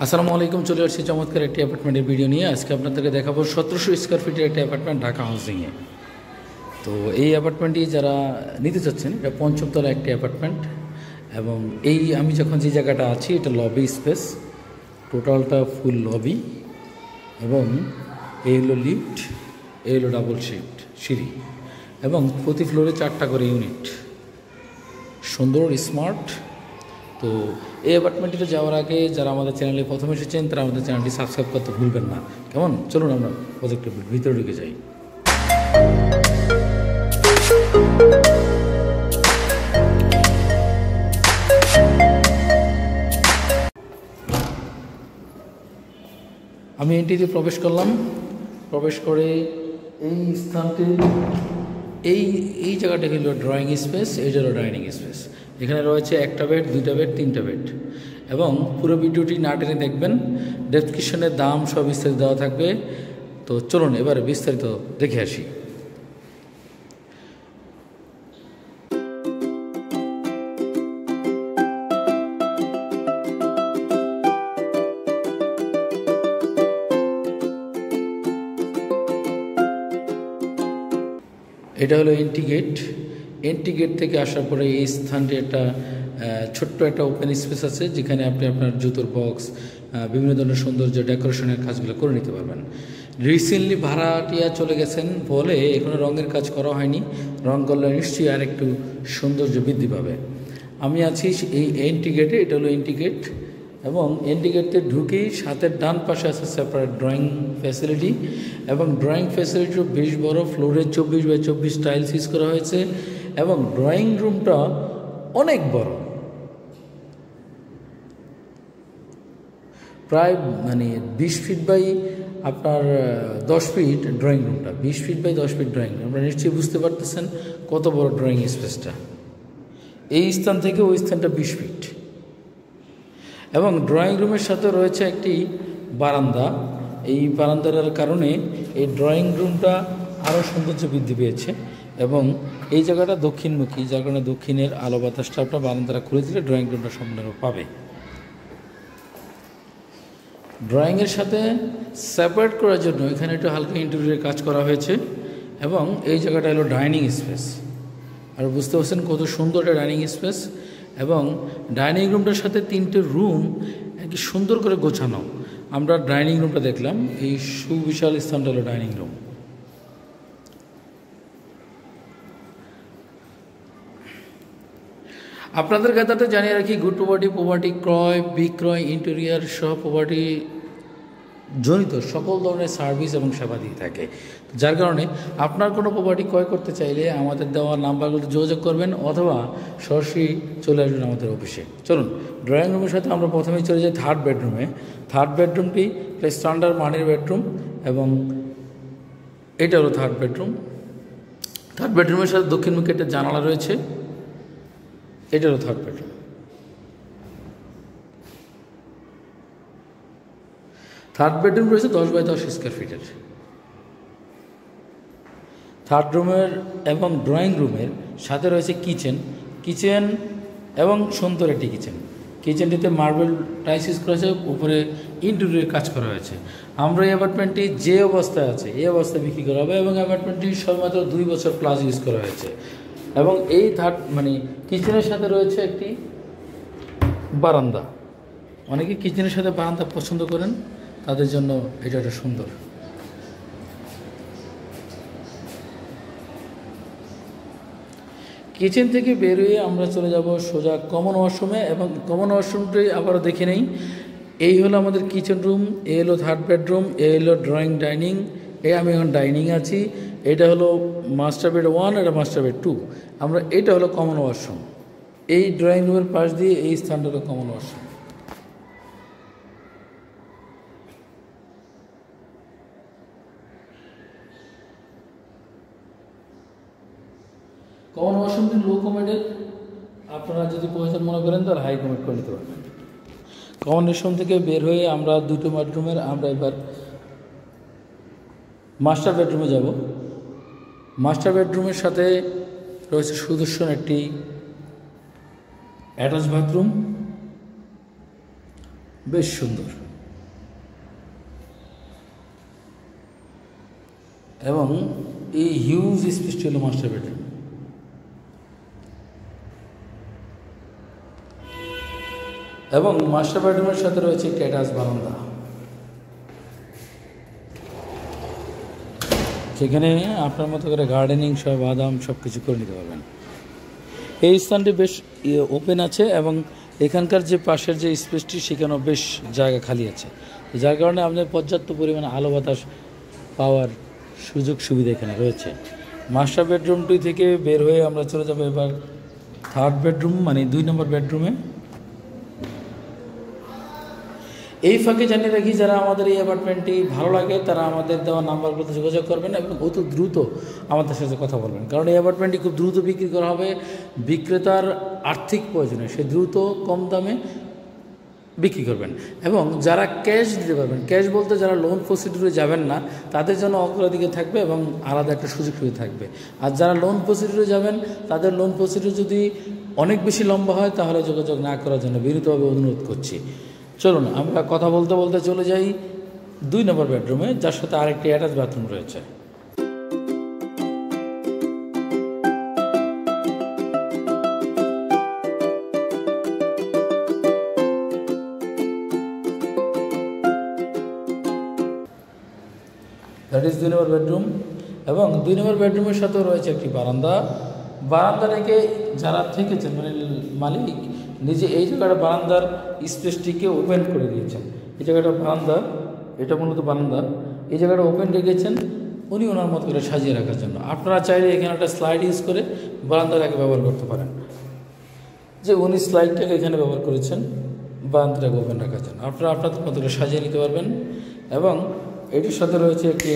আসসালামু আলাইকুম। চলে আসছি চমৎকার একটি অ্যাপার্টমেন্টের ভিডিও নিয়ে। আজকে আপনাদেরকে দেখাবো 1700 স্কোয়ার ফিটের একটি অ্যাপার্টমেন্ট ঢাকা হাউজিংয়ে। তো এই অ্যাপার্টমেন্টটি যারা নিতে চাচ্ছেন, এটা পঞ্চমতলা একটি অ্যাপার্টমেন্ট এবং আমি যখন যে জায়গাটা আছি এটা লবি স্পেস, টোটালটা ফুল লবি এবং এই হলো লিফট, এই হলো ডাবল শিফট সিঁড়ি এবং প্রতি ফ্লোরে 4টা করে ইউনিট, সুন্দর স্মার্ট। তো এই অ্যাপার্টমেন্টটিতে যাওয়ার আগে যারা আমাদের চ্যানেলে প্রথম এসেছেন তারা আমাদের চ্যানেলটি সাবস্ক্রাইব করতে ভুলবেন না। কেমন, চলুন আমরা প্রজেক্টের ভিতরে ঢুকে যাই। আমি এন্ট্রিতে প্রবেশ করলাম। প্রবেশ করে এই স্থানটি এই জায়গাটা হলো ড্রয়িং স্পেস, এই হলো ডাইনিং স্পেস। এখানে রয়েছে 1টা বেড, 2টা বেড, 3টা বেড এবং পুরো ভিডিওটি না টেনে দেখবেন। ডেসক্রিপশনের দাম সব বিস্তারিত দেওয়া থাকবে। তো চলুন এবারে বিস্তারিত দেখে আসি। এটা হলো এন্ট্রি গেট। এন্ট্রি গেট থেকে আসার পরে এই স্থানটি একটা ছোট্ট একটা ওপেন স্পেস আছে, যেখানে আপনি আপনার জুতোর বক্স, বিভিন্ন ধরনের সৌন্দর্য ডেকোরেশনের কাজগুলো করে নিতে পারবেন। রিসেন্টলি ভাড়াটিয়া চলে গেছেন বলে এখনো রঙের কাজ করা হয়নি। রং করলে নিশ্চয়ই আর একটু সৌন্দর্য বৃদ্ধি পাবে। আমি আছি এই এন্ট্রি গেটে। এটা হলো এন্ট্রি গেট এবং এন্ট্রি গেটে ঢুকেই সাথের ডান পাশে আছে সেপারেট ড্রয়িং ফ্যাসিলিটি এবং ড্রয়িং ফ্যাসিলিটিও বেশ বড়। ফ্লোরে 24x24 টাইলস ইউজ করা হয়েছে এবং ড্রয়িং রুমটা অনেক বড়, প্রায় 20 ফিট বাই আপনার 10 ফিট ড্রয়িং রুমটা, 20 feet by 10 feet drawing room. আপনারা নিশ্চয়ই বুঝতে পারতেছেন কত বড় ড্রয়িং স্পেসটা। এই স্থান থেকে ওই স্থানটা 20 ফিট এবং ড্রয়িং রুমের সাথে রয়েছে একটি বারান্দা। এই বারান্দার কারণে এই ড্রয়িং রুমটা আরও সৌন্দর্য বৃদ্ধি পেয়েছে এবং এই জায়গাটা দক্ষিণমুখী, যার কারণে দক্ষিণের আলো বাতাসটা আপনার বারান্দাটা খুলে দিলে ড্রয়িং রুমটা সম্পূর্ণরূপে পাবে। ড্রয়িংয়ের সাথে সেপারেট করার জন্য এখানে একটু হালকা ইন্টেরিয়রের কাজ করা হয়েছে এবং এই জায়গাটা হলো ডাইনিং স্পেস। আর বুঝতে পারছেন কত সুন্দর একটা ডাইনিং স্পেস এবং ডাইনিং রুমটার সাথে 3টে রুম একটি সুন্দর করে গোছানো। আমরা ডাইনিং রুমটা দেখলাম, এই সুবিশাল স্থানটা হলো ডাইনিং রুম। আপনাদের কাছে জানিয়ে রাখি, গুড প্রপার্টি ক্রয় বিক্রয় ইন্টেরিয়ার সহ প্রপার্টি জনিত সকল ধরনের সার্ভিস এবং সেবা দিয়ে থাকে। যার কারণে আপনার কোনো প্রপার্টি ক্রয় করতে চাইলে আমাদের দেওয়া নাম্বারগুলোতে যোগাযোগ করবেন অথবা সরাসরি চলে আসবেন আমাদের অফিসে। চলুন, ড্রয়িং রুমের সাথে আমরা প্রথমেই চলে যাই থার্ড বেডরুমে। থার্ড বেডরুমটি স্ট্যান্ডার্ড মানের বেডরুম এবং এটা হলো থার্ড বেডরুম। থার্ড বেডরুমের সাথে দক্ষিণমুখী একটা জানালা রয়েছে। এটা হলো থার্ড বেডরুম। থার্ড বেডরুম রয়েছে 10x10 স্কোয়ার ফিটের। থার্ড রুমের এবং ড্রয়িং রুমের সাথে রয়েছে কিচেন এবং সুন্দর একটি কিচেনটিতে মার্বেল টাইলস ইউজ করা হয়েছে, উপরে ইন্টেরিয়রের কাজ করা হয়েছে। আমরা এই অ্যাপার্টমেন্টটি যে অবস্থায় আছে এই অবস্থায় বিক্রি করা হবে এবং অ্যাপার্টমেন্টটি সবেমাত্র 2 বছর প্লাস ইউজ করা হয়েছে এবং এই কিচেনের সাথে রয়েছে একটি বারান্দা। অনেকে কিচেনের সাথে বারান্দা পছন্দ করেন, তাদের জন্য এটা একটা সুন্দর। কিচেন থেকে বেরিয়ে আমরা চলে যাব সোজা কমন ওয়াশরুমে এবং কমন ওয়াশরুমটি আবারও দেখে নেই। এই হলো আমাদের কিচেন রুম, এই হলো থার্ড বেডরুম, এই হলো ড্রয়িং ডাইনিং। আমি এখন ডাইনিংয়ে আছি। এটা হলো মাস্টার বেড 1, এটা মাস্টার বেড 2। এটা হলো কমন ওয়াশরুম। এই ড্রয়িং রুমের পাশ দিয়ে এই স্থানটা হলো কমন ওয়াশরুম। কমন ওয়াশরুমটি লো কমেডের, আপনারা যদি প্রয়োজন মনে করেন তাহলে হাই কমেড করে নিতে পারবেন। কমন ওয়াশরুম থেকে বের হয়ে আমরা 2টো বেডরুমের এবার মাস্টার বেডরুমে যাব। মাস্টার বেডরুমের সাথে রয়েছে সুদর্শন একটি অ্যাটাচ বাথরুম, বেশ সুন্দর। এবং এই হিউজ স্পেসটি হলো মাস্টার বেডরুম। এবং মাস্টার বেডরুমের সাথে রয়েছে একটি অ্যাটাচ বারান্দা, সেখানে আপনার মতো করে গার্ডেনিং সব বাদাম সব কিছু করে নিতে পারবেন। এই স্থানটি বেশ ওপেন আছে এবং এখানকার যে পাশের যে স্পেসটি সেখানেও বেশ জায়গা খালি আছে, যার কারণে আপনার পর্যাপ্ত পরিমাণে আলো বাতাস পাওয়ার সুযোগ সুবিধা এখানে রয়েছে। মাস্টার বেডরুমটি থেকে বের হয়ে আমরা চলে যাব এবার থার্ড বেডরুম মানে 2 নম্বর বেডরুমে। এই ফাঁকে জানিয়ে রাখি, যারা আমাদের এই অ্যাপার্টমেন্টটি ভালো লাগে তারা আমাদের দেওয়া নাম্বারগুলোতে যোগাযোগ করবেন এবং অত দ্রুত আমাদের সাথে কথা বলবেন, কারণ এই অ্যাপার্টমেন্টটি খুব দ্রুত বিক্রি করা হবে। বিক্রেতার আর্থিক প্রয়োজনে সে দ্রুত কম দামে বিক্রি করবেন। এবং যারা ক্যাশ দিতে পারবেন, ক্যাশ বলতে যারা লোন প্রসিডিউরে যাবেন না তাদের জন্য অগ্রাধিকার থাকবে এবং আলাদা একটা সুযোগ সুবিধা থাকবে। আর যারা লোন প্রসিডিউরে যাবেন তাদের লোন প্রসিডিউর যদি অনেক বেশি লম্বা হয় তাহলে যোগাযোগ না করার জন্য বিনীতভাবে অনুরোধ করছি। চলুন আমরা কথা বলতে বলতে চলে যাই 2 নম্বর বেডরুমে, যার সাথে আরেকটি অ্যাটাচ বাথরুম রয়েছে। That is 2 number bedroom. এবং 2 নম্বর বেডরুমের সাথেও রয়েছে একটি বারান্দা। বারান্দাটাকে যারা থেকেছেন মানে মালিক নিজে এই জায়গাটা বারান্দার স্পেসটিকে ওপেন করে দিয়েছেন। এই জায়গাটা বারান্দা, এটা মূলত বারান্দা, এই জায়গাটা ওপেন রেখেছেন উনি ওনার মতো করে সাজিয়ে রাখার জন্য। আপনারা চাইলে এখানে একটা স্লাইড ইউজ করে বারান্দাটাকে ব্যবহার করতে পারেন, যে উনি স্লাইডটাকে এখানে ব্যবহার করেছেন বারান্দাটাকে ওপেন রাখার জন্য। আপনারা আপনাদের মতো করে সাজিয়ে নিতে পারবেন। এবং এটির সাথে রয়েছে একটি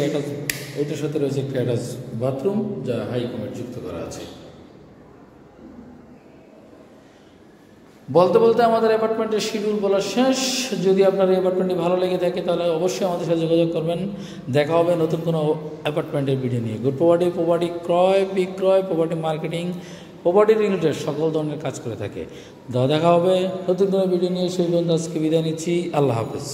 অ্যাটাচ বাথরুম যা হাই কমেট যুক্ত করা আছে। বলতে বলতে আমাদের অ্যাপার্টমেন্টের শিডিউল বলা শেষ। যদি আপনার এই অ্যাপার্টমেন্টটি ভালো লেগে থাকে তাহলে অবশ্যই আমাদের সাথে যোগাযোগ করবেন। দেখা হবে নতুন কোনো অ্যাপার্টমেন্টের ভিডিও নিয়ে। গুড প্রপার্টি ক্রয় বিক্রয়, প্রপার্টি মার্কেটিং, প্রপার্টি রিলেটেড সকল ধরনের কাজ করে থাকে। দেখা হবে নতুন কোনো ভিডিও নিয়ে। সেই পর্যন্ত আজকে বিদায় নিচ্ছি। আল্লাহ হাফেজ।